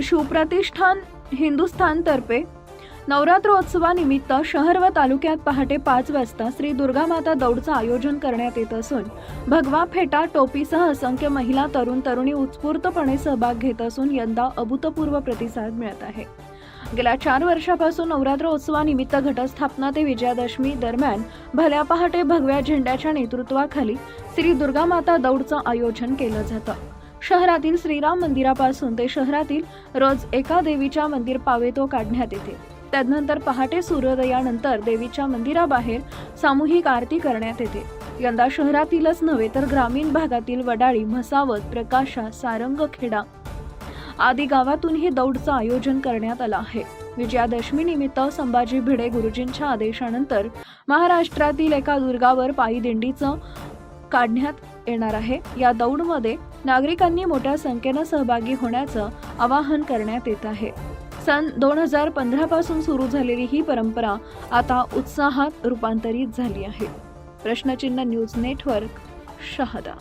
शिवप्रतिष्ठान हिंदुस्थानतर्फे नवरात्रोत्सवानिमित्त शहर व तालुक्यात पहाटे 5 वाजता श्री दुर्गा माता दौडचं आयोजन करण्यात येत असून भगवा फेटा टोपीसह असंख्य महिला तरुणी उत्स्फूर्तपणे सहभाग घेत असून यंदा अभूतपूर्व प्रतिसाद मिळत आहे। गेल्या 4 वर्षापासून नवरात्रोत्सवानिमित्त घटस्थापना ते विजयादशमी दरम्यान भल्या पहाटे भगव्या झेंड्याच्या नेतृत्वाखाली श्री दुर्गा माता दौडचं आयोजन केलं जातं। शहरातील श्रीराम मंदिरापासून ते शहरातील रोज एका देवीच्या मंदिर पावेतो काढण्यात येते। त्यानंतर पहाटे सूर्योदयानंतर देवीच्या मंदिराबाहेर सामूहिक आरती करण्यात येते। यंदा शहरातीलच नव्हे तर ग्रामीण भागातील वडाळी, म्हसावत, प्रकाशा, सारंगखेडा आदी गावातून ही दौडचं आयोजन करण्यात आलं आहे। विजयादशमी निमित्त संभाजी भिडे गुरुजींच्या आदेशानंतर महाराष्ट्रातील एका दुर्गावर पायी दिंडीचं काढण्यात येणार आहे। या दौडमध्ये नागरिकांनी मोठ्या संख्येने सहभागी होण्याचं आवाहन करण्यात येत आहे। सन 2015 पासून सुरू झालेली ही परंपरा आता उत्साहात रूपांतरित झाली आहे। प्रश्नचिन्ह न्यूज नेटवर्क, शहादा।